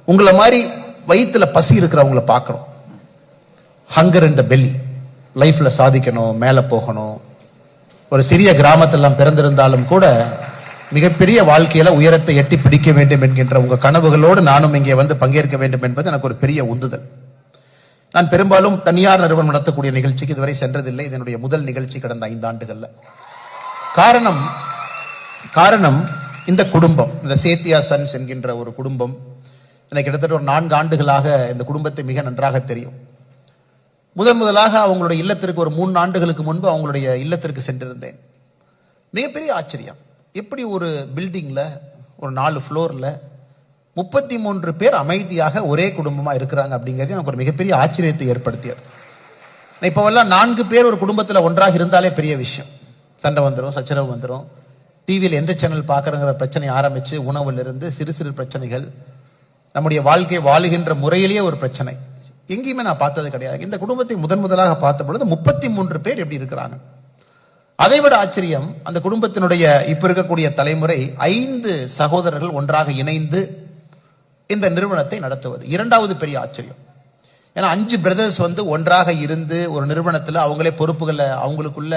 உங்களை மாதிரி வயிற்றுல பசி இருக்கிறவங்கள பார்க்கிறோம். ஹங்கர் இன் த பெல்லி, லைஃப்ல சாதிக்கணும், மேல போகணும். ஒரு சிறிய கிராமத்தெல்லாம் பிறந்திருந்தாலும் கூட மிகப்பெரிய வாழ்க்கையில உயரத்தை எட்டி பிடிக்க வேண்டும் என்கின்ற உங்க கனவுகளோடு நானும் இங்கே வந்து பங்கேற்க வேண்டும் என்பது எனக்கு ஒரு பெரிய உந்துதல். நான் பெரும்பாலும் தனியார் நிறுவனம் நடத்தக்கூடிய நிகழ்ச்சிக்கு இதுவரை சென்றதில்லை. இதனுடைய முதல் நிகழ்ச்சி கடந்த 5 ஆண்டுகள்ல. காரணம் இந்த குடும்பம், இந்த சேத்தியா சன்ஸ் என்கின்ற ஒரு குடும்பம் எனக்கு கிட்டத்தட்ட ஒரு 4 ஆண்டுகளாக இந்த குடும்பத்தை மிக நன்றாக தெரியும். முதலாக அவங்களுடைய இல்லத்திற்கு ஒரு 3 ஆண்டுகளுக்கு முன்பு அவங்களுடைய இல்லத்திற்கு சென்றிருந்தேன். மிகப்பெரிய ஆச்சரியம். எப்படி ஒரு பில்டிங்ல ஒரு 4 ஃப்ளோர்ல 33 பேர் அமைதியாக ஒரே குடும்பமா இருக்கிறாங்க அப்படிங்கிறது எனக்கு ஒரு மிகப்பெரிய ஆச்சரியத்தை ஏற்படுத்தியது. இப்போவெல்லாம் 4 பேர் ஒரு குடும்பத்தில் ஒன்றாக இருந்தாலே பெரிய விஷயம். சண்டை வந்துடும், சச்சரவு வந்துடும். டிவியில் எந்த சேனல் பார்க்கறங்கிற பிரச்சனை ஆரம்பிச்சு உணவுல இருந்து சிறு சிறு பிரச்சனைகள், நம்முடைய வாழ்க்கை வாழுகின்ற முறையிலேயே ஒரு பிரச்சனை. எங்கேயுமே நான் பார்த்தது கிடையாது. இந்த குடும்பத்தை முதலாக பார்த்த பொழுது 33 பேர் எப்படி இருக்கிறாங்க. அதைவிட ஆச்சரியம், அந்த குடும்பத்தினுடைய இப்ப இருக்கக்கூடிய தலைமுறை 5 சகோதரர்கள் ஒன்றாக இணைந்து இந்த நிறுவனத்தை நடத்துவது 2வது பெரிய ஆச்சரியம். ஏன்னா 5 பிரதர்ஸ் வந்து ஒன்றாக இருந்து ஒரு நிறுவனத்தில் அவங்களே பொறுப்புகளை அவங்களுக்குள்ள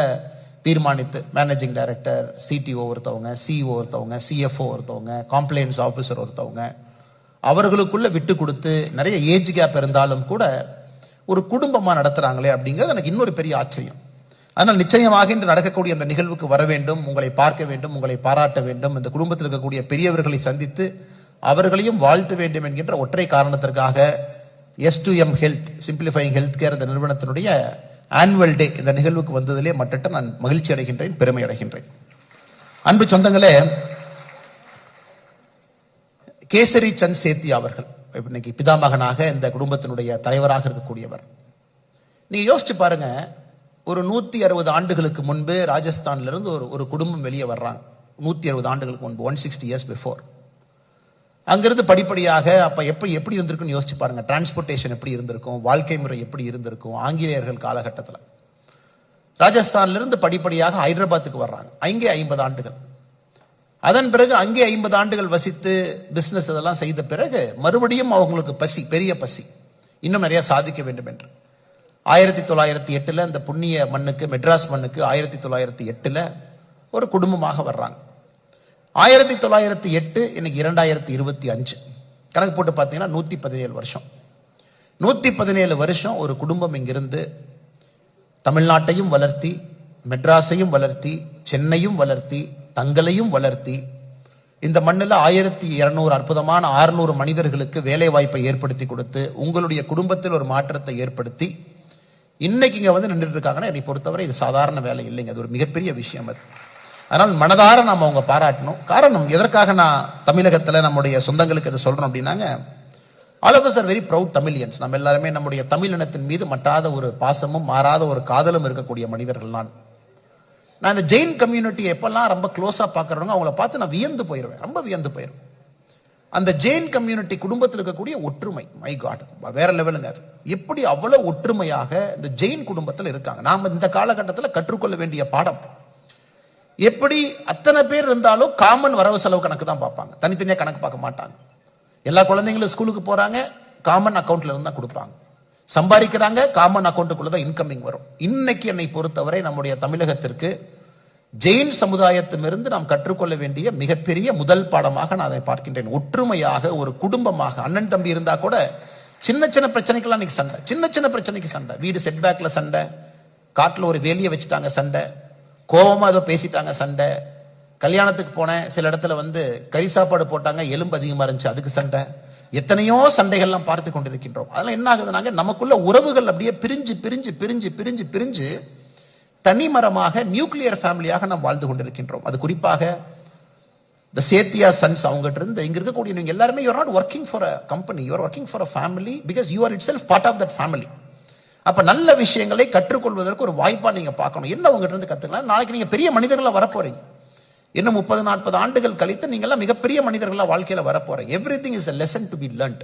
தீர்மானித்து, மேனேஜிங் டைரக்டர், சிடிஓ ஒருத்தவங்க, சிஇஓ ஒருத்தவங்க, சிஎஃப்ஓ ஒருத்தவங்க, காம்ப்ளைன்ஸ் ஆஃபீஸர் ஒருத்தவங்க, அவர்களுக்குள்ள விட்டு கொடுத்து நிறைய ஏஜ் கேப் இருந்தாலும் கூட ஒரு குடும்பமா நடத்துறாங்களே அப்படிங்கிறது எனக்கு இன்னொரு பெரிய ஆச்சரியம். அதனால் நிச்சயமாக இன்று நடக்கக்கூடிய அந்த நிகழ்வுக்கு வர வேண்டும், உங்களை பார்க்க வேண்டும், உங்களை பாராட்ட வேண்டும், இந்த குடும்பத்தில் இருக்கக்கூடிய பெரியவர்களை சந்தித்து அவர்களையும் வாழ்த்த வேண்டும் என்கின்ற ஒற்றை காரணத்திற்காக S2M health, simplifying health care, இந்த நிறுவனத்தினுடைய ஆனுவல் டே இந்த நிகழ்வுக்கு வந்ததிலே மட்டற்ற நான் மகிழ்ச்சி அடைகின்றேன், பெருமை அடைகின்றேன். அன்பு சொந்தங்களே, கேசரி சந்த் சேத்தி அவர்கள் இன்னைக்கு பிதாமகனாக இந்த குடும்பத்தினுடைய தலைவராக இருக்கக்கூடியவர். நீங்க யோசிச்சு பாருங்க, ஒரு 160 ஆண்டுகளுக்கு முன்பு ராஜஸ்தான்ல இருந்து ஒரு குடும்பம் வெளியே வர்றாங்க. 160 ஆண்டுகளுக்கு முன்பு, 160 இயர்ஸ் பிஃபோர். அங்கிருந்து படிப்படியாக அப்ப எப்படி இருந்திருக்குன்னு யோசிச்சு பாருங்க. டிரான்ஸ்போர்டேஷன் எப்படி இருந்திருக்கும், வாழ்க்கை முறை எப்படி இருந்திருக்கும் ஆங்கிலேயர்கள் காலகட்டத்தில். ராஜஸ்தான்ல இருந்து படிப்படியாக ஹைதராபாத்துக்கு வர்றாங்க. அங்கே 50 ஆண்டுகள். அதன் பிறகு அங்கே 50 ஆண்டுகள் வசித்து பிசினஸ் இதெல்லாம் செய்த பிறகு மறுபடியும் அவங்களுக்கு பசி, பெரிய பசி, இன்னும் நிறைய சாதிக்க வேண்டும் என்று 1908 இந்த புண்ணிய மண்ணுக்கு, மெட்ராஸ் மண்ணுக்கு 1908 ஒரு குடும்பமாக வர்றாங்க. 1908 இன்னைக்கு 2025 கணக்கு போட்டு பார்த்தீங்கன்னா 117 வருஷம். 117 வருஷம் ஒரு குடும்பம் இங்கிருந்து தமிழ்நாட்டையும் வளர்த்தி, மெட்ராஸையும் வளர்த்தி, சென்னையும் வளர்த்தி, தங்களையும் வளர்த்தி, இந்த மண்ணில் 1200 அற்புதமான 600 மனிதர்களுக்கு வேலை வாய்ப்பை ஏற்படுத்தி கொடுத்து, உங்களுடைய குடும்பத்தில் ஒரு மாற்றத்தை ஏற்படுத்தி இன்னைக்கு இங்க வந்து நின்றுட்டு இருக்காங்கன்னா என்னை பொறுத்தவரை இது சாதாரண வேலை இல்லைங்க, அது ஒரு மிகப்பெரிய விஷயம். அது அதனால் மனதார நாம அவங்க பாராட்டணும். காரணம், எதற்காக நான் தமிழகத்துல நம்முடைய சொந்தங்களுக்கு இதை சொல்றோம் அப்படின்னாங்க, all of us are very proud Tamilians. நம்ம எல்லாருமே நம்முடைய தமிழ் இனத்தின் மீது மட்டாத ஒரு பாசமும் மாறாத ஒரு காதலும் இருக்கக்கூடிய மனிதர்கள். நான் இந்த ஜெயின் கம்யூனிட்டியை எப்பெல்லாம் ரொம்ப க்ளோஸா பாக்குறவங்க அவங்கள பார்த்து நான் வியந்து போயிருவேன், ரொம்ப வியந்து போயிருவேன். அந்த ஜெயின் கம்யூனிட்டி குடும்பத்தில் இருக்கக்கூடிய ஒற்றுமை, மை காட், வேற லெவலுங்க. அது எப்படி அவ்வளவு ஒற்றுமையாக இந்த ஜெயின் குடும்பத்தில் இருக்காங்க. நாம இந்த காலகட்டத்தில் கற்றுக்கொள்ள வேண்டிய பாடம். எப்படி அத்தனை பேர் இருந்தாலும் காமன் வரவு செலவு கணக்கு தான் பார்ப்பாங்க, தனித்தனியா கணக்கு பார்க்க மாட்டாங்க. எல்லா குழந்தைங்களும் ஸ்கூலுக்கு போறாங்க, காமன் அக்கௌண்ட்ல இருந்தா கொடுப்பாங்க. சம்பாதிக்கிறாங்க, காமன் அக்கௌண்ட்டுக்குள்ளதான் இன்கமிங் வரும். இன்னைக்கு என்னை பொறுத்தவரை நம்முடைய தமிழகத்திற்கு ஜெயின் சமுதாயத்திலிருந்து நாம் கற்றுக்கொள்ள வேண்டிய மிகப்பெரிய முதல் பாடமாக நான் அதை பார்க்கின்றேன். ஒற்றுமையாக ஒரு குடும்பமாக, அண்ணன் தம்பி இருந்தா கூட சின்ன சின்ன பிரச்சனைக்கெல்லாம் இன்னைக்கு சண்டை, சின்ன பிரச்சனைக்கு சண்டை, வீடு செட்பேக்ல சண்டை, காட்டுல ஒரு வேலியை வச்சுட்டாங்க சண்டை, கோபமா ஏதோ பேசிட்டாங்க சண்டை, கல்யாணத்துக்கு போனேன் சில இடத்துல வந்து கறி சாப்பாடு போட்டாங்க, எலும்பு அதிகமா இருந்துச்சு அதுக்கு சண்டை, எத்தனையோ சண்டைகள்லாம் பார்த்து கொண்டிருக்கின்றோம். அதெல்லாம் என்ன ஆகுதுனாங்க, நமக்குள்ள உறவுகள் அப்படியே பிரிஞ்சு பிரிஞ்சு பிரிஞ்சு பிரிஞ்சு பிரிஞ்சு தனிமரமாக நியூக்ளியர் ஃபேமிலியாக நாம் வாழ்ந்து கொண்டிருக்கின்றோம். அது குறிப்பாக the சேத்தியா சன்ஸ் அவங்ககிட்ட இருந்து இங்க இருக்கக்கூடிய நீங்க எல்லாருமே you are not working for a company, you are working for a family because you are itself part of that family. அப்ப நல்ல விஷயங்களை கற்றுக்கொள்வதற்கு ஒரு வாய்ப்பா நீங்க பார்க்கணும். என்ன உங்ககிட்ட இருந்து கத்துக்கலாம், நாளைக்கு நீங்க பெரிய மனிதர்களா வரப்போறீங்க. இன்னும் 30-40 ஆண்டுகள் கழித்து நீங்க எல்லாம் மிகப்பெரிய மனிதர்களா வாழ்க்கையில வரப்போறீங்க. Everything is a lesson to be learned.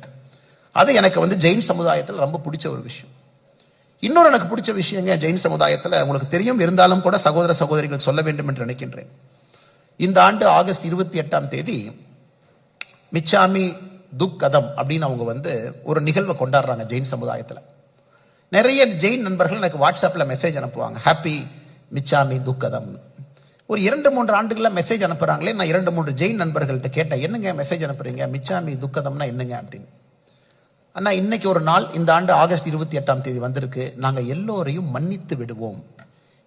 அது எனக்கு வந்து ஜெயின் சமுதாயத்தில் ரொம்ப பிடிச்ச ஒரு விஷயம். இன்னொரு எனக்கு பிடிச்ச விஷயங்க ஜெயின் சமுதாயத்தில் உங்களுக்கு தெரியும், இருந்தாலும் கூட சகோதர சகோதரிகள் சொல்ல வேண்டும் என்று நினைக்கின்றேன். இந்த ஆண்டு ஆகஸ்ட் 28ஆம் தேதி மிச்சாமி துக்கதம் அப்படின்னு அவங்க வந்து ஒரு நிகழ்வை கொண்டாடுறாங்க ஜெயின் சமுதாயத்தில். நிறைய ஜெயின் நண்பர்கள் எனக்கு வாட்ஸ்அப்பில் மெசேஜ் அனுப்புவாங்க, ஹாப்பி மிச்சாமி துக்கதம். ஒரு 2-3 ஆண்டுகள்ல மெசேஜ் அனுப்புறாங்களே. நான் 2-3 ஜெயின் நண்பர்கள்ட்ட கேட்டேன், என்னங்க மெசேஜ் அனுப்புறீங்க, மிச்சாமி துக்கதம்னா என்னங்க அப்படின்னு. அண்ணா, இன்னைக்கு ஒரு நாள், இந்த ஆண்டு ஆகஸ்ட் 28ஆம் தேதி வந்திருக்கு, நாங்க எல்லோரையும் மன்னித்து விடுவோம்,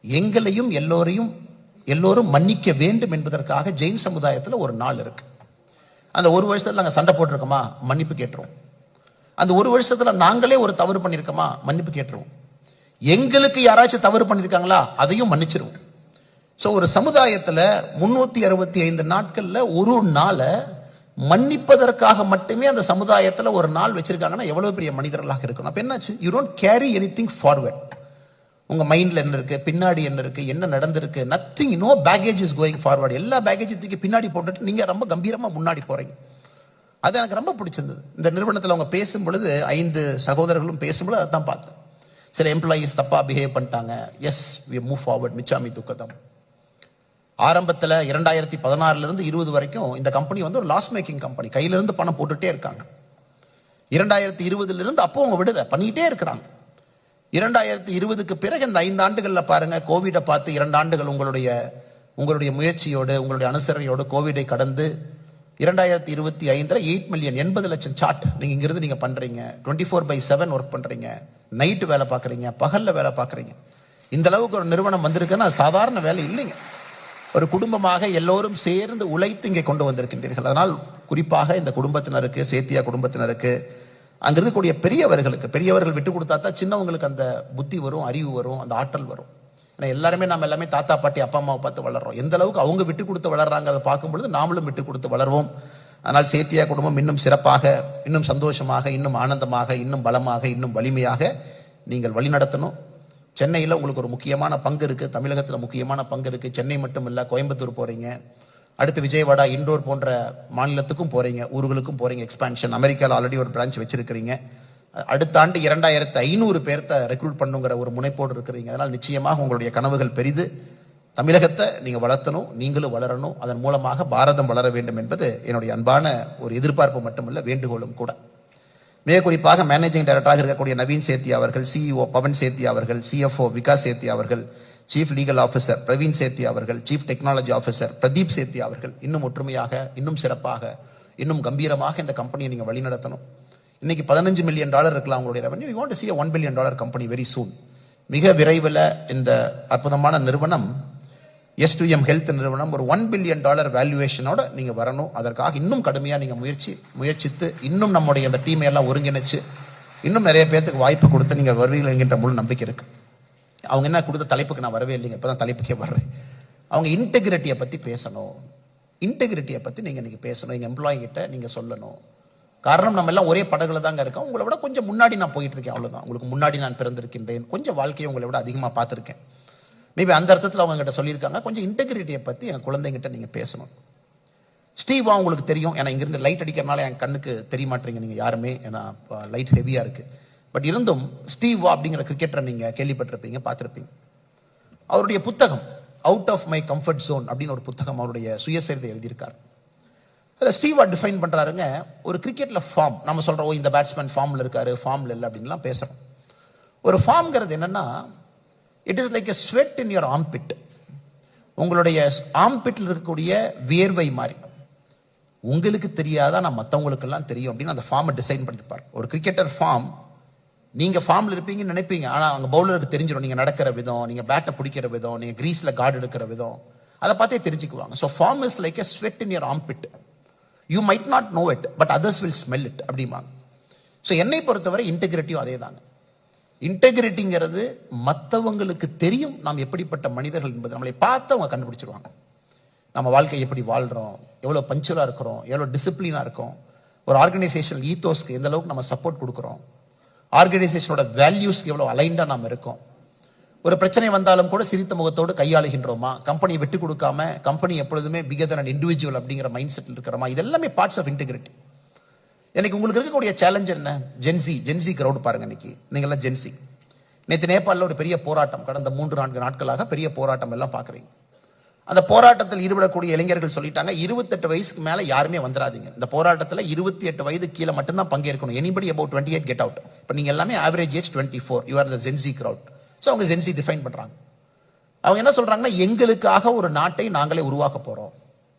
எங்களையும் எல்லோரும் மன்னிக்க வேண்டும் என்பதற்காக ஜெயின் சமுதாயத்தில் ஒரு நாள் இருக்கு. அந்த ஒரு வருஷத்துல நாங்க சண்டை போட்டிருக்கோமா, மன்னிப்பு கேட்டுருவோம். அந்த ஒரு வருஷத்துல நாங்களே ஒரு தவறு பண்ணிருக்கோமா, மன்னிப்பு கேட்டுருவோம். எங்களுக்கு யாராச்சும் தவறு பண்ணிருக்காங்களா, அதையும் மன்னிச்சிருவோம். சோ ஒரு சமுதாயத்துல 365 நாட்கள்ல ஒரு நாளை மன்னிப்பதற்காக மட்டுமே அந்த சமுதாயத்துல ஒரு நாள் வச்சிருக்காங்கன்னா எவ்வளவு பெரிய மனிதர்களாக இருக்கணும். அப்ப என்னாச்சு, you don't carry anything forward. உங்க மைண்ட்ல என்ன இருக்கு, பின்னாடி என்ன இருக்கு, என்ன நடந்திருக்கு, nothing, no baggage is going forward. எல்லா பேகேஜ் தூக்கி பின்னாடி போட்டுட்டு நீங்க ரொம்ப கம்பீரமா முன்னாடி போறீங்க. அது எனக்கு ரொம்ப பிடிச்சிருந்தது. இந்த நிறுவனத்தில் அவங்க பேசும் பொழுது, 5 சகோதரர்களும் பேசும்பொழுது அதான் பார்த்தேன். சில எம்ப்ளாயீஸ் தப்பா பிஹேவ் பண்ணிட்டாங்க, S we move forward, Michhami துக்கதம். ஆரம்பத்தில் 2016 இருந்து 20 வரைக்கும் இந்த கம்பெனி வந்து ஒரு லாஸ் மேக்கிங் கம்பெனி, கையில இருந்து பணம் போட்டுட்டே இருக்காங்க. 2020 இருந்து அப்போ அவங்க விடுதலை பண்ணிட்டே இருக்கிறாங்க. 2020க்கு பிறகு இந்த 5 ஆண்டுகள்ல பாருங்க, கோவிடை பார்த்து 2 ஆண்டுகள் உங்களுடைய முயற்சியோடு, உங்களுடைய அனுசரணையோடு கோவிடை கடந்து 2025 8 மில்லியன் 80 லட்சம் சார்ட் நீங்க இங்கிருந்து நீங்க பண்றீங்க. 24/7 ஒர்க் பண்றீங்க, நைட் வேலை பார்க்கறீங்க, பகல்ல வேலை பார்க்கறீங்க. இந்த அளவுக்கு ஒரு நிறுவனம் வந்திருக்குன்னா சாதாரண வேலை இல்லைங்க. ஒரு குடும்பமாக எல்லோரும் சேர்ந்து உழைத்து இங்கே கொண்டு வந்திருக்கின்றீர்கள். அதனால் குறிப்பாக இந்த குடும்பத்தினருக்கு, சேத்தியா குடும்பத்தினருக்கு, அங்க இருக்கக்கூடிய பெரியவர்கள் விட்டு கொடுத்தா தான் சின்னவங்களுக்கு அந்த புத்தி வரும், அறிவு வரும், அந்த ஆற்றல் வரும். ஏன்னா எல்லாமே தாத்தா பாட்டி அப்பா அம்மாவை பார்த்து வளர்றோம். எந்த அளவுக்கு அவங்க விட்டு கொடுத்து வளர்றாங்க அதை பார்க்கும் பொழுது நாமளும் விட்டு கொடுத்து வளர்வோம். அதனால் சேத்தியா குடும்பம் இன்னும் சிறப்பாக, இன்னும் சந்தோஷமாக, இன்னும் ஆனந்தமாக, இன்னும் பலமாக, இன்னும் வலிமையாக நீங்கள் வழிநடத்தணும். சென்னையில் உங்களுக்கு ஒரு முக்கியமான பங்கு இருக்கு, தமிழகத்தில் முக்கியமான பங்கு இருக்கு. சென்னை மட்டும் இல்ல, கோயம்புத்தூர் போறீங்க, அடுத்து விஜயவாடா, இண்டோர் போன்ற மாநிலத்துக்கும் போறீங்க, ஊர்களுக்கும் போறீங்க, எக்ஸ்பான்ஷன். அமெரிக்காவில் ஆல்ரெடி ஒரு பிரான்ச் வச்சிருக்கிறீங்க. அடுத்த ஆண்டு 2500 பேர்த்த ரெக்ரூட் பண்ணுங்கிற ஒரு முனைப்போடு இருக்கிறீங்க. அதனால் நிச்சயமாக உங்களுடைய கனவுகள் பெரிது. தமிழகத்தை நீங்க வளர்த்தணும், நீங்களும் வளரணும். அதன் மூலமாக பாரதம் வளர வேண்டும் என்பது என்னுடைய அன்பான ஒரு எதிர்பார்ப்பு மட்டுமல்ல, வேண்டுகோளும் கூட. மிக குறிப்பாக மேனேஜிங் டைரக்டராக இருக்கக்கூடிய நவீன் சேத்தியா அவர்கள், சிஇஓ பவன் சேத்தியா அவர்கள், சிஎஃப்ஓ விகாஸ் சேத்தியா அவர்கள், chief legal officer Praveen Sethia அவர்கள், chief technology officer Pradeep Sethia அவர்கள் இன்னும் ஒற்றுமையாக, இன்னும் சிறப்பாக, இன்னும் கம்பீரமாக இந்த கம்பெனியை நீங்க வழிநடத்தணும். இன்னைக்கு $15 மில்லியன் இருக்கலாம் உங்களுடைய revenue. You want to see a $1 billion company very soon. மிக விரைவில் இந்த அற்புதமான நிறுவனம், S2M ஹெல்த் நிறுவனம், ஒரு $1 billion வேல்யூவேஷனோட நீங்க வரணும். அதற்காக இன்னும் கடுமையா நீங்க முயற்சித்து இன்னும் நம்முடைய அந்த டீமை எல்லாம் ஒருங்கிணைச்சு இன்னும் நிறைய பேருக்கு வாய்ப்பு கொடுத்து நீங்க வருவீர்கள் என்கின்ற முழு நம்பிக்கை இருக்கு. அவங்க என்ன கொடுத்த தலைப்புக்கு நான் வரவே இல்லைங்க, இப்பதான் தலைப்புக்கே வர்றேன். அவங்க இன்டெகிரிட்டியை பத்தி பேசணும். இன்டெகிரிட்டியை பத்தி நீங்க இன்னைக்கு பேசணும், எங்க எம்ப்ளாயி கிட்ட நீங்க சொல்லணும். காரணம், நம்ம எல்லாம் ஒரே படகுல தாங்க இருக்கோம். உங்களை விட கொஞ்சம் முன்னாடி நான் போயிட்டு இருக்கேன், அவ்வளவுதான். உங்களுக்கு முன்னாடி நான் பிறந்திருக்கின்றேன், கொஞ்சம் வாழ்க்கையை உங்களை விட அதிகமா பார்த்திருக்கேன். மேபி அந்த அர்த்தத்தில் அவங்க கிட்ட சொல்லியிருக்காங்க, கொஞ்சம் இன்டெகிரிட்டியை பத்தி என் குழந்தைங்கிட்ட நீங்க பேசணும். ஸ்டீவா உங்களுக்கு தெரியும், ஏன்னா இங்கிருந்து லைட் அடிக்கிறனால என் கண்ணுக்கு தெரிய மாட்டீங்க நீங்க யாருமே, ஏன்னா லைட் ஹெவியா இருக்கு. பட் இருந்தும் ஸ்டீவா அப்படிங்கிற கிரிக்கெட்டரை நீங்க கேள்விப்பட்டிருப்பீங்க, பார்த்திருப்பீங்க. அவருடைய புத்தகம் out of my comfort zone அப்படின்னு ஒரு புத்தகம் அவருடைய சுயசரிதை எழுதியிருக்காரு. ஸ்டீவா டிஃபைன் பண்றாருங்க, ஒரு கிரிக்கெட்ல ஃபார்ம் நம்ம சொல்றோம், இந்த பேட்ஸ்மேன் ஃபார்ம்ல இருக்காரு, ஃபார்ம்ல இல்லை அப்படின்லாம் பேசுறோம். ஒரு ஃபார்ம்ங்கிறது என்னன்னா, it is like a sweat in your ambit. உங்களுடைய ஆம்பிட்ல இருக்கக்கூடிய வியர்வை மாதிரி உங்களுக்கு தெரியாதா, நான் மற்றவங்களுக்கு எல்லாம் தெரியும் அப்படின்னு அந்த ஃபார்மை டிசைன் பண்ணிருப்பார். ஒரு கிரிக்கெட்டர் ஃபார்ம், நீங்க ஃபார்ம்ல இருப்பீங்கன்னு நினைப்பீங்க, ஆனா அங்க பவுலருக்கு தெரிஞ்சிடும் நீங்க நடக்கிற விதம், நீங்க பேட்டை பிடிக்கிற விதம், நீங்க கிரீஸ்ல கார்டு எடுக்கிற விதம், அதை பார்த்தே தெரிஞ்சுக்குவாங்க. So form is like a sweat in your armpit. You might not know it, but others will smell it அப்படிம்பாங்க. ஸோ என்னை பொறுத்தவரை இன்டெகிரிட்டியும் அதே தாங்க. இன்டெகிரிட்டிங்கிறது மற்றவங்களுக்கு தெரியும் நாம் எப்படிப்பட்ட மனிதர்கள் என்பது. நம்மளை பார்த்து அவங்க கண்டுபிடிச்சிருவாங்க. நம்ம வாழ்க்கை எப்படி வாழ்றோம், எவ்வளவு பஞ்சுவலா இருக்கிறோம், எவ்வளவு டிசிப்ளினா இருக்கும், ஒரு ஆர்கனைசேஷன் ஈத்தோஸ்க்கு எந்த அளவுக்கு நம்ம சப்போர்ட் கொடுக்கிறோம், ஆர்கனைசேஷனோட வேல்யூஸ்க்கு எவ்வளவு அலைண்டா நாம் இருக்கோம், ஒரு பிரச்சனை வந்தாலும் கூட சிரித்த முகத்தோடு கையாளுகின்றோமா, கம்பெனியை விட்டு கொடுக்காம கம்பெனி எப்பொழுதுமே பிகர் தென் அன் இண்டிவிஜுவல் அப்படிங்கிற மைண்ட் செட்டில் இருக்கிறோமா, இதெல்லாமே பார்ட்ஸ் ஆஃப் இன்டெகிரிட்டி. எனக்கு உங்களுக்கு இருக்கக்கூடிய சேலஞ்ச் என்ன, ஜென்சி கிரௌட் பாருங்க. இன்னைக்கு நீங்கள்லாம் ஜென்சி. நேற்று நேபாளில் ஒரு பெரிய போராட்டம், கடந்த 3-4 நாட்களாக பெரிய போராட்டம் எல்லாம் பார்க்குறீங்க. அந்த போராட்டத்தில் ஈடுபடக்கூடிய இளைஞர்கள் சொல்லிட்டாங்க 28 வயசுக்கு மேல யாருமே வந்துடாதீங்க, இந்த போராட்டத்தில் 28 வயது கீழே மட்டும்தான் பங்கேற்கணும். Anybody about 28 get out. இப்போ நீங்க எல்லாமே average age 24, you are the Gen Z crowd. So அவங்க ஜென்சி டிஃபைன் பண்றாங்க. அவங்க என்ன சொல்றாங்கன்னா, எங்களுக்காக ஒரு நாட்டை நாங்களே உருவாக்க போறோம்.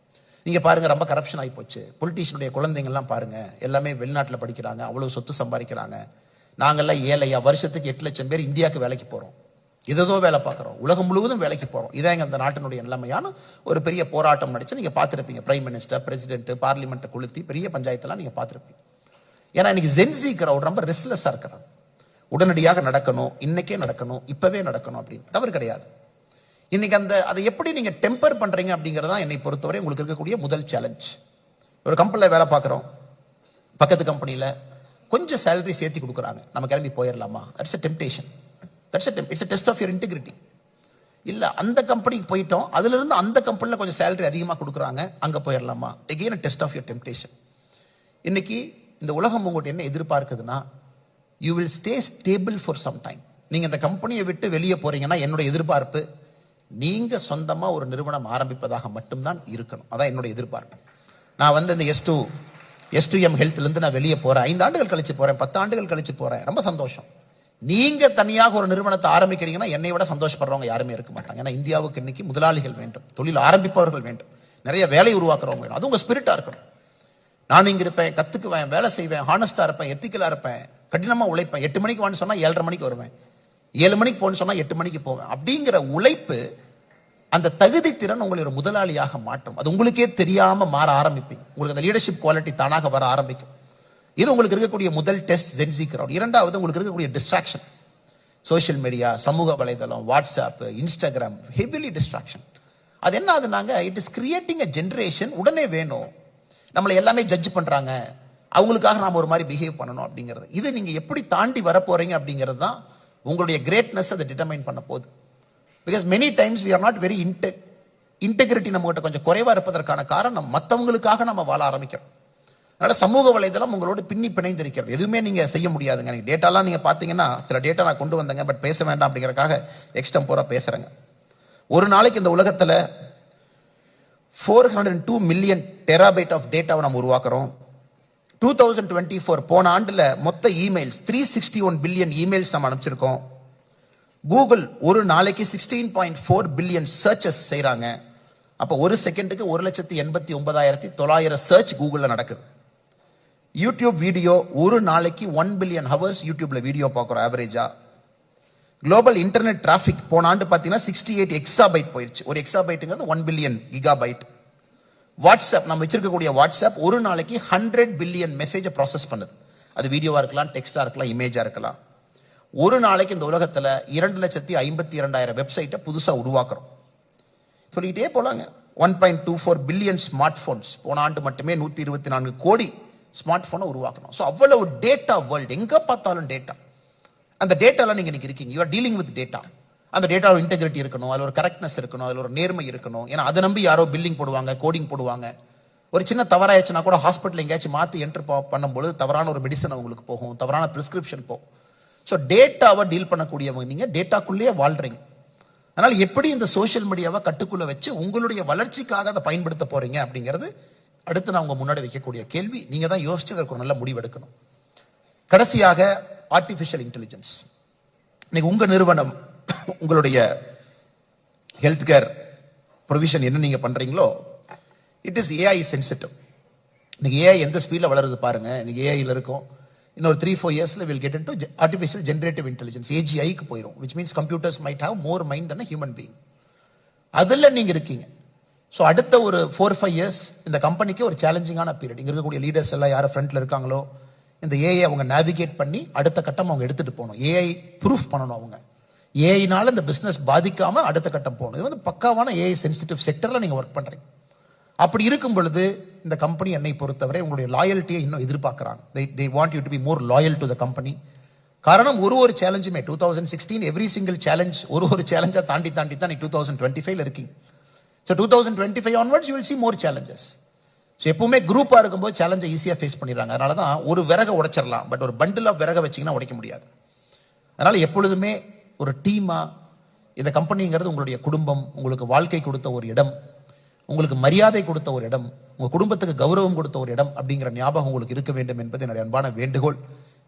நீங்க பாருங்க, ரொம்ப கரப்ஷன் ஆகி போச்சு. பொலிட்டீஷியனுடைய குழந்தைங்க எல்லாம் பாருங்க, எல்லாமே வெளிநாட்டில் படிக்கிறாங்க, அவ்வளவு சொத்து சம்பாதிக்கிறாங்க. நாங்கெல்லாம் ஏழையா, வருஷத்துக்கு 8 லட்சம் பேர் இந்தியாவுக்கு வேலைக்கு போறோம், ஏதோ வேலை பார்க்குறோம், உலகம் முழுவதும் வேலைக்கு போறோம். இதான் அந்த நாட்டினுடைய நிலைமையான ஒரு பெரிய போராட்டம் நடிச்சு நீங்க பார்த்துருப்பீங்க. பிரைம் மினிஸ்டர், பிரசிடென்ட், பார்லிமெண்ட் கொளுத்தி பெரிய பஞ்சாயத்தெல்லாம் நீங்க பார்த்துருப்பீங்க. ஏன்னா இன்னைக்கு ஜென்சி கிரவுட் ரொம்ப ரெஸ்ட்லெஸ்ஸா இருக்கிறாங்க. உடனடியாக நடக்கணும், இன்னைக்கே நடக்கணும், இப்பவே நடக்கணும் அப்படின்னு. தவறு கிடையாது. இன்னைக்கு அதை எப்படி நீங்க டெம்பர் பண்றீங்க அப்படிங்கறதா என்னை பொறுத்தவரை உங்களுக்கு இருக்கக்கூடிய முதல் சேலஞ்ச். ஒரு கம்பெனில வேலை பார்க்குறோம், பக்கத்து கம்பெனியில கொஞ்சம் சேலரி சேர்த்து கொடுக்குறாங்க, நம்ம கிளம்பி போயிடலாமா? That's a temptation. It's a test of your integrity. இல்ல அந்த கம்பெனிக்கு போயிட்டோம், அதுல இருந்து அந்த கம்பெனில கொஞ்சம் சேலரி அதிகமா கொடுக்குறாங்க, அங்க போயிடலாமா? again a test of your temptation. இன்னைக்கு இந்த உலகம் உங்கள்கிட்ட என்ன எதிர்பார்க்குதுன்னா, you will stay stable for some time. நீங்க இந்த கம்பெனியை விட்டு வெளியே போறீங்கன்னா என்னோட எதிர்பார்ப்பு நீங்க சொந்தமா ஒரு நிறுவனம் ஆரம்பிப்பதாக மட்டும்தான் இருக்கணும். அதான் என்னோட எதிர்பார்ப்பு. நான் இந்த S2M ஹெல்த்ல இருந்து நான் வெளியே போறேன், 5 ஆண்டுகள் கழிச்சு போறேன், 10 ஆண்டுகள் கழிச்சு போறேன், ரொம்ப சந்தோஷம். நீங்க தனியாக ஒரு நிறுவனத்தை ஆரம்பிக்கிறீங்கன்னா என்னை விட சந்தோஷப்படுறவங்க யாருமே இருக்க மாட்டாங்க. ஏன்னா இந்தியாவுக்கு இன்னைக்கு முதலாளிகள் வேண்டும், தொழில் ஆரம்பிப்பவர்கள் வேண்டும், நிறைய வேலை உருவாக்குறவங்க வேணும். அது உங்க ஸ்பிரிட்டா இருக்கணும். நான் இங்க இருப்பேன், கத்துக்குவேன், வேலை செய்வேன், ஹானஸ்டா இருப்பேன், எத்திக்கலா இருப்பேன், கடினமா உழைப்பேன். 8 மணிக்கு வான்னு சொன்னா 7:30 மணிக்கு வருவேன், 7 மணிக்கு போன்னு சொன்னா 8 மணிக்கு போவேன். அப்படிங்கிற உழைப்பு, அந்த தகுதி திறன் உங்களை ஒரு முதலாளியாக மாற்றும். அது உங்களுக்கே தெரியாம மாற ஆரம்பிப்பீங்க. உங்களுக்கு அந்த லீடர்ஷிப் குவாலிட்டி தானாக வர ஆரம்பிக்கும். இது உங்களுக்கு இருக்கக்கூடிய முதல் டெஸ்ட், ஜென்சி கிரவுட். இரண்டாவது, உங்களுக்கு இருக்கக்கூடிய டிஸ்ட்ராக்ஷன். சோஷியல் மீடியா, சமூக வலைதளம், வாட்ஸ்அப், இன்ஸ்டாகிராம், ஹெவிலி டிஸ்ட்ராக்ஷன். அது என்ன ஆகுதுனாங்க, it is creating a generation. உடனே வேணும், நம்மளை எல்லாமே ஜட்ஜ் பண்றாங்க, அவங்களுக்காக நாம ஒரு மாதிரி பிஹேவ் பண்ணணும் அப்படிங்கிறது. இது நீங்க எப்படி தாண்டி வர போறீங்க அப்படிங்கிறது தான் உங்களுடைய கிரேட்னஸ் அதை டிட்டர்மைன் பண்ண போகுது. Because many times we are not very integrity நம்மகிட்ட கொஞ்சம் குறைவா இருப்பதற்கான காரணம் மற்றவங்களுக்காக நம்ம வாழ ஆரம்பிக்கிறோம். அதனால சமூக வலைதளம் உங்களோட பின்னி பிணைந்து இருக்கிறது. எதுவுமே நீங்க செய்ய முடியாதுங்க. நீங்க டேட்டாலாம் நீங்க பாத்தீங்கன்னா, சில டேட்டா நான் கொண்டு வந்தேங்க, பட் பேச வேண்டாம் அப்படிங்கறதுக்காக எக்ஸ்டம்போரா பேசுறேங்க. ஒரு நாளைக்கு இந்த உலகத்துல 402 மில்லியன் டெராபைட் ஆஃப் டேட்டாவை நம்ம உருவாக்குறோம். 2024 போன ஆண்டுல மொத்த இமெயில்ஸ் 361 பில்லியன் இமெயில்ஸ் நம்ம அனுப்பிச்சிருக்கோம். கூகுள் ஒரு நாளைக்கு 16.4 பில்லியன் சர்ச்சஸ் செய்யறாங்க. அப்ப ஒரு செகண்டுக்கு 1,89,900 சர்ச் கூகுள்ல நடக்குது. யூடியூப் வீடியோ ஒரு நாளைக்கு 1 பில்லியன் ஹவர்ஸ் யூடியூப்ல வீடியோ பார்க்குறோம் ஆவரேஜா. குளோபல் இன்டர்நெட் டிராபிக் போன ஆண்டு பார்த்தீங்கன்னா 68 எக்ஸாபைட் போயிருச்சு. ஒரு எக்ஸாபைட்டுங்கிறது 1 பில்லியன் கிகாபைட். வாட்ஸ்அப், நம்ம வச்சிருக்கக்கூடிய வாட்ஸ்அப் ஒரு நாளைக்கு 100 பில்லியன் மெசேஜை ப்ராசஸ் பண்ணுது. அது வீடியோவா இருக்கலாம், டெக்ஸ்டா இருக்கலாம், இமேஜா இருக்கலாம். ஒரு நாளைக்கு இந்த உலகத்துல 2,52,000 வெப்சைட்டை புதுசா உருவாக்குறோம். சொல்லிக்கிட்டே போலாங்க. 1.24 பில்லியன் ஸ்மார்ட் போன்ஸ் போன ஆண்டு மட்டுமே 124 கோடி ஸ்மார்ட் போனை உருவாக்கணும். ஸோ அவ்வளவு டேட்டா வேர்ல்டு, எங்க பார்த்தாலும் டேட்டா. அந்த டேட்டால நீங்க இருக்கீங்க, you are dealing with data. அந்த டேட்டா இன்டெகிரிட்டி இருக்கணும், அதுல ஒரு கரெக்ட்னஸ் இருக்கணும், அதுல ஒரு நேர்மை இருக்கணும். ஏன்னா அதை நம்பி யாரோ பில்லிங் போடுவாங்க, கோடிங் போடுவாங்க. ஒரு சின்ன தவறாயிடுச்சுன்னா கூட ஹாஸ்பிட்டல் எங்கேயாச்சும் மாத்தி என்டர் பண்ணும்போது தவறான ஒரு மெடிசன் உங்களுக்கு போகும், தவறான பிரிஸ்கிரிப்ஷன் போகும். ஸோ டேட்டாவை டீல் பண்ணக்கூடியவங்க நீங்க, டேட்டாக்குள்ளேயே வாழ்றீங்க. அதனால எப்படி இந்த சோசியல் மீடியாவை கட்டுக்குள்ள வச்சு உங்களுடைய வளர்ச்சிக்காக அதை பயன்படுத்த போறீங்க அப்படிங்கிறது அடுத்து நான் உங்க முன்னாடி வைக்கக்கூடிய கேள்வி. நீங்க தான் யோசிச்சு அதற்கு ஒரு நல்ல முடிவு எடுக்கணும். கடைசியாக ஆர்டிபிஷியல் இன்டெலிஜென்ஸ். இன்னைக்கு உங்க நிறுவனம், உங்களுடைய ஹெல்த் கேர் ப்ரொவிஷன் என்ன நீங்க பண்றீங்களோ, இட் இஸ் ஏஐ சென்சிட்டிவ். இன்னைக்கு ஏஐ எந்த ஸ்பீட்ல வளருது பாருங்க. இன்னைக்கு ஏஐல இருக்கும், இன்னொரு 3-4 இயர்ஸ்ல will get into artificial generative intelligence, AGIக்கு போயிடும். which means computers might have more mind than a human being. அதுல நீங்க இருக்கீங்க. ஸோ அடுத்த ஒரு 4-5 இயர்ஸ் இந்த கம்பெனிக்கு ஒரு சேலஞ்சிங்கான பீரியட். இங்க இருக்கக்கூடிய லீடர்ஸ் எல்லாம் யாரும் ஃப்ரண்ட்ல இருக்காங்களோ, இந்த ஏஐ அவங்க நேவிகேட் பண்ணி அடுத்த கட்டம் அவங்க எடுத்துட்டு போகணும். ஏஐ ப்ரூஃப் பண்ணணும். அவங்க ஏஐனால இந்த பிசினஸ் பாதிக்காம அடுத்த கட்டம் போகணும். இது பக்காவான ஏஐ சென்சிட்டிவ் செக்டர்ல நீங்க ஒர்க் பண்றீங்க. அப்படி இருக்கும் பொழுது இந்த கம்பெனி என்னை பொறுத்தவரை உங்களுடைய லாயல்ட்டியை இன்னும் எதிர்பார்க்கிறாங்க. they want you to be more loyal to the company. காரணம் ஒரு சேலஞ்சுமே 2016 எவ்ரி சிங்கிள் சேலஞ்ச் ஒரு சேலஞ்சா தாண்டி தான் 2025ல இருக்கீங்க. So 2025 onwards you will see more challenges. So எப்பவுமே குரூப்பா இருக்கும்போது சேலஞ்சை ஈஸியா ஃபேஸ் பண்ணிடுறாங்க. அதனால தான் ஒரு விறகை உடைச்சிடலாம், பட் ஒரு பண்டில் ஆஃப் விறகை வச்சீங்கன்னா உடைக்க முடியாது. அதனால எப்பொழுதுமே ஒரு டீமா இந்த கம்பெனிங்கிறது உங்களுடைய குடும்பம், உங்களுக்கு வாழ்க்கை கொடுத்த ஒரு இடம், உங்களுக்கு மரியாதை கொடுத்த ஒரு இடம், உங்க குடும்பத்துக்கு கௌரவம் கொடுத்த ஒரு இடம் அப்படிங்கிற ஞாபகம் உங்களுக்கு இருக்க வேண்டும் என்பது என்னுடைய அன்பான வேண்டுகோள்.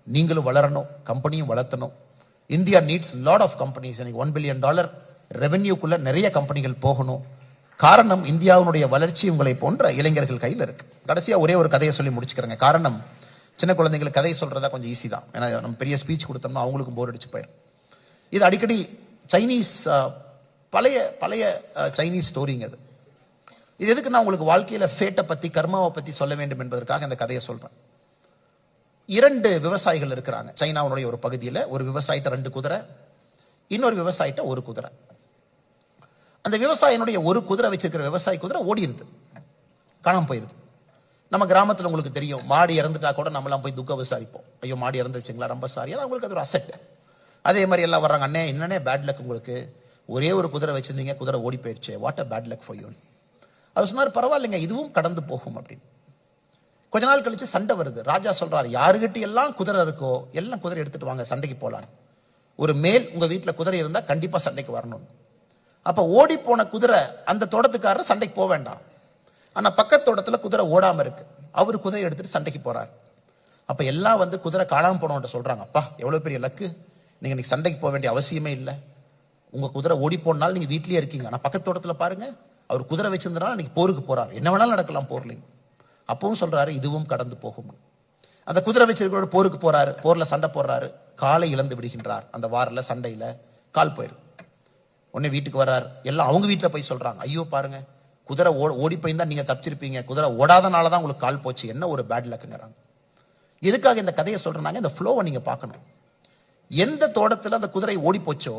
நீங்களும் வளரணும், கம்பெனியும் வளர்த்தணும். India needs lot of companies. எனக்கு $1 பில்லியன் ரெவென்யூக்குள்ள நிறைய கம்பெனிகள் போகணும். காரணம், இந்தியாவுடைய வளர்ச்சி உங்களை போன்ற இளைஞர்கள் கையில் இருக்கு. கடைசியா ஒரே ஒரு கதையை சொல்லி முடிச்சுக்கிறேங்க. காரணம், சின்ன குழந்தைங்களுக்கு கதை சொல்றதா கொஞ்சம் ஈஸி தான். ஏன்னா நம்ம பெரிய ஸ்பீச் கொடுத்தோம்னா அவங்களுக்கு போர் அடிச்சு போயிடும். இது அடிக்கடி சைனீஸ் பழைய பழைய சைனீஸ் ஸ்டோரிங்க அது. இது எதுக்கு நான் உங்களுக்கு வாழ்க்கையில ஃபேட்டை பத்தி, கர்மாவை பத்தி சொல்ல வேண்டும் என்பதற்காக இந்த கதையை சொல்றேன். 2 விவசாயிகள் இருக்கிறாங்க சைனாவுடைய ஒரு பகுதியில். ஒரு விவசாயிட்ட 2 குதிரை, இன்னொரு விவசாயிட்ட 1 குதிரை. அந்த விவசாயினுடைய 1 குதிரை வச்சிருக்கிற விவசாயி குதிரை ஓடிடுது, காணாம போயிருது. நம்ம கிராமத்தில் உங்களுக்கு தெரியும், மாடு இறந்துட்டா கூட நம்மளாம் போய் துக்க விசாரிப்போம். ஐயோ மாடு இறந்துச்சுங்களா, ரொம்ப சாரி. ஏன்னா உங்களுக்கு அது ஒரு அசெட். அதே மாதிரி எல்லாம் வர்றாங்க, அண்ணே என்னன்னே பேட் லக் உங்களுக்கு, ஒரே ஒரு குதிரை வச்சிருந்தீங்க, குதிரை ஓடி போயிடுச்சு, what a bad luck for you. அது சொன்னார், பரவாயில்லைங்க இதுவும் கடந்து போகும் அப்படின்னு. கொஞ்ச நாள் கழிச்சு சண்டை வருது. ராஜா சொல்றாரு, யாருகிட்ட எல்லாம் குதிரை இருக்கோ எல்லாம் குதிரை எடுத்துட்டு வாங்க, சண்டைக்கு போலாம். ஒரு மேல் உங்க வீட்டுல குதிரை இருந்தா கண்டிப்பா சண்டைக்கு வரணும். அப்ப ஓடி போன குதிரை அந்த தோட்டத்துக்காரர் சண்டைக்கு போக வேண்டாம். ஆனா பக்கத்து தோட்டத்துல குதிரை ஓடாம இருக்கு, அவரு குதிரை எடுத்துட்டு சண்டைக்கு போறாரு. அப்ப எல்லாம் வந்து குதிரை காணாம போனவன்ட்ட சொல்றாங்க, அப்பா எவ்வளவு பெரிய லக்கு, நீங்க இன்னைக்கு சண்டைக்கு போக வேண்டிய அவசியமே இல்லை. உங்க குதிரை ஓடி போனாலும் நீங்க வீட்லயே இருக்கீங்க. ஆனா பக்கத்து தோட்டத்துல பாருங்க, அவர் குதிரை வச்சிருந்தனால இன்னைக்கு போருக்கு போறாரு, என்ன வேணாலும் நடக்கலாம் போர்லிங்க. அப்பவும் சொல்றாரு, இதுவும் கடந்து போகும். அந்த குதிரை வச்சிருக்கிற போருக்கு போறாரு, போர்ல சண்டை போடுறாரு, காலை இழந்து விடுகின்றார். அந்த வாரில் சண்டையில கால் போயிரு. உடனே வீட்டுக்கு வர்றாரு, எல்லாம் அவங்க வீட்டுல போய் சொல்றாங்க, ஐயோ பாருங்க குதிரை ஓடி போயிருந்தா நீங்க தப்பிச்சிருப்பீங்க, குதிரை ஓடாதனாலதான் உங்களுக்கு கால் போச்சு, என்ன ஒரு பேட் லக்குங்கிறாங்க. எதுக்காக இந்த கதையை சொல்றாங்க, இந்த ஃப்ளோவை நீங்க பார்க்கணும். எந்த தோட்டத்துல அந்த குதிரை ஓடி போச்சோ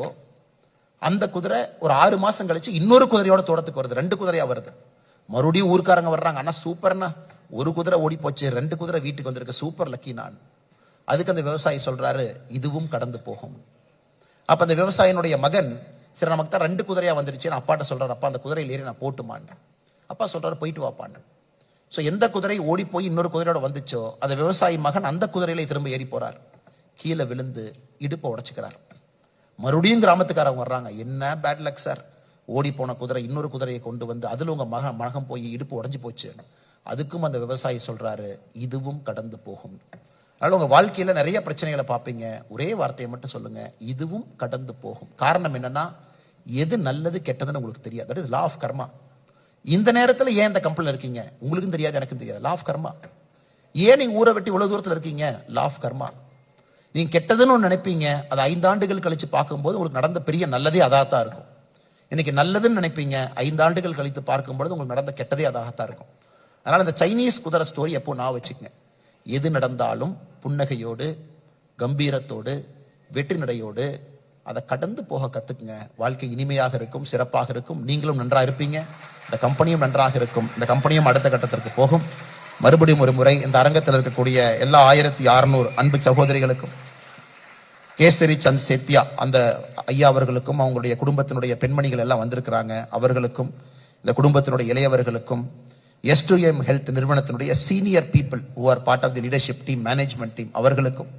அந்த குதிரை ஒரு 6 மாசம் கழிச்சு இன்னொரு குதிரையோட தோட்டத்துக்கு வருது, 2 குதிரையா வருது. மறுபடியும் ஊர்க்காரங்க வர்றாங்க, அண்ணா சூப்பர்னா, ஒரு குதிரை ஓடி போச்சு, 2 குதிரை வீட்டுக்கு வந்திருக்கு, சூப்பர் லக்கி நான். அதுக்கு அந்த விவசாயி சொல்றாரு, இதுவும் கடந்து போகும். அப்ப அந்த விவசாயினுடைய மகன், சரி நமக்கு தான் 2 குதிரையா வந்துருச்சு, அப்பாட்ட சொல்றாரு, அப்பா அந்த குதிரையில் ஏறி நான் போட்டுமான். அப்பா சொல்றாரு, போயிட்டு வாப்பான்னு. சோ எந்த குதிரை ஓடி போய் இன்னொரு குதிரையோட வந்துச்சோ அந்த விவசாயி மகன் அந்த குதிரையில திரும்ப ஏறி போறார். கீழே விழுந்து இடுப்பை உடைச்சுக்கிறார். மறுபடியும் கிராமத்துக்காரங்க வர்றாங்க, என்ன பேட் லக் சார், ஓடி போன குதிரை இன்னொரு குதிரையை கொண்டு வந்து அதுல உங்க மகன் போய் இடுப்பு உடைஞ்சு போச்சு. அதுக்கும் அந்த விவசாயி சொல்றாரு, இதுவும் கடந்து போகும். அதனால உங்க வாழ்க்கையில நிறைய பிரச்சனைகளை பார்ப்பீங்க, ஒரே வார்த்தையை மட்டும் சொல்லுங்க, இதுவும் கடந்து போகும். காரணம் என்னன்னா, எது நல்லது கெட்டதுன்னு உங்களுக்கு தெரியாது. தட் இஸ் லா ஆஃப் கர்மா. இந்த நேரத்துல ஏன் இந்த கம்பெனில இருக்கீங்க உங்களுக்கும் தெரியாது, எனக்கும் தெரியாது. லா ஆஃப் கர்மா. ஏன் நீங்க ஊரை விட்டு இவ்வளவு தூரத்துல இருக்கீங்க, லா ஆஃப் கர்மா. நீங்க கெட்டதுன்னு ஒன்று நினைப்பீங்க, அது 5 ஆண்டுகள் கழிச்சு பார்க்கும்போது உங்களுக்கு நடந்த பெரிய நல்லதே அதாகத்தான் இருக்கும். இன்னைக்கு நல்லதுன்னு நினைப்பீங்க, 5 ஆண்டுகள் கழித்து பார்க்கும்போது உங்களுக்கு நடந்த கெட்டதே அதாகத்தான் இருக்கும். அதனால இந்த சைனீஸ் குதிரை ஸ்டோரி எப்போ நான் வச்சுக்கங்க. எது நடந்தாலும் புன்னகையோடு, கம்பீரத்தோடு, வெற்றி நடையோடு அதை கடந்து போக கத்துக்குங்க. வாழ்க்கை இனிமையாக இருக்கும், சிறப்பாக இருக்கும். நீங்களும் நன்றாக இருப்பீங்க, இந்த கம்பெனியும் நன்றாக இருக்கும். இந்த கம்பெனியும் அடுத்த கட்டத்திற்கு போகும். மறுபடியும் ஒரு முறை இந்த அரங்கத்தில் இருக்கக்கூடிய எல்லா 1600 அன்பு சகோதரிகளுக்கும், கேசரி சந்த் சேத்தியா அந்த ஐயா அவர்களுக்கும், அவங்களுடைய குடும்பத்தினுடைய பெண்மணிகள் எல்லாம் வந்திருக்கிறாங்க, அவர்களுக்கும், இந்த குடும்பத்தினுடைய இளையவர்களுக்கும், S2M ஹெல்த் நிறுவனத்தினுடைய senior people who are part of the leadership team, management team, அவர்களுக்கும்,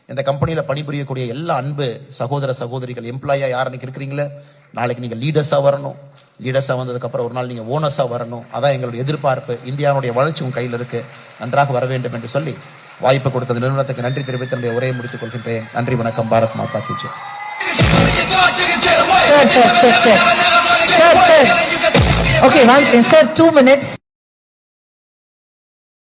இந்த கம்பெனியில பணிபுரியக்கூடிய எல்லா அன்பு சகோதர சகோதரிகள், எம்ப்ளாயா யார் அன்னைக்கு இருக்கிறீங்களோ, நாளைக்கு நீங்க லீடர்ஸா வரணும். லீடர்ஸா வந்ததுக்கு அப்புறம் ஒரு நாள் நீங்க ஓனர்ஸா வரணும். அதான் எங்களுடைய எதிர்பார்ப்பு. இந்தியாவுடைய வளர்ச்சி உங்க கையில் இருக்கு, நன்றாக வர வேண்டும் என்று சொல்லி வாய்ப்பு கொடுத்தது நிறுவனத்துக்கு நன்றி தெரிவித்து என்னுடைய உரையை முடித்துக் கொள்கின்றேன். நன்றி, வணக்கம். பாரத் மாதா கி ஜெய். Okay, sir, 2 minutes.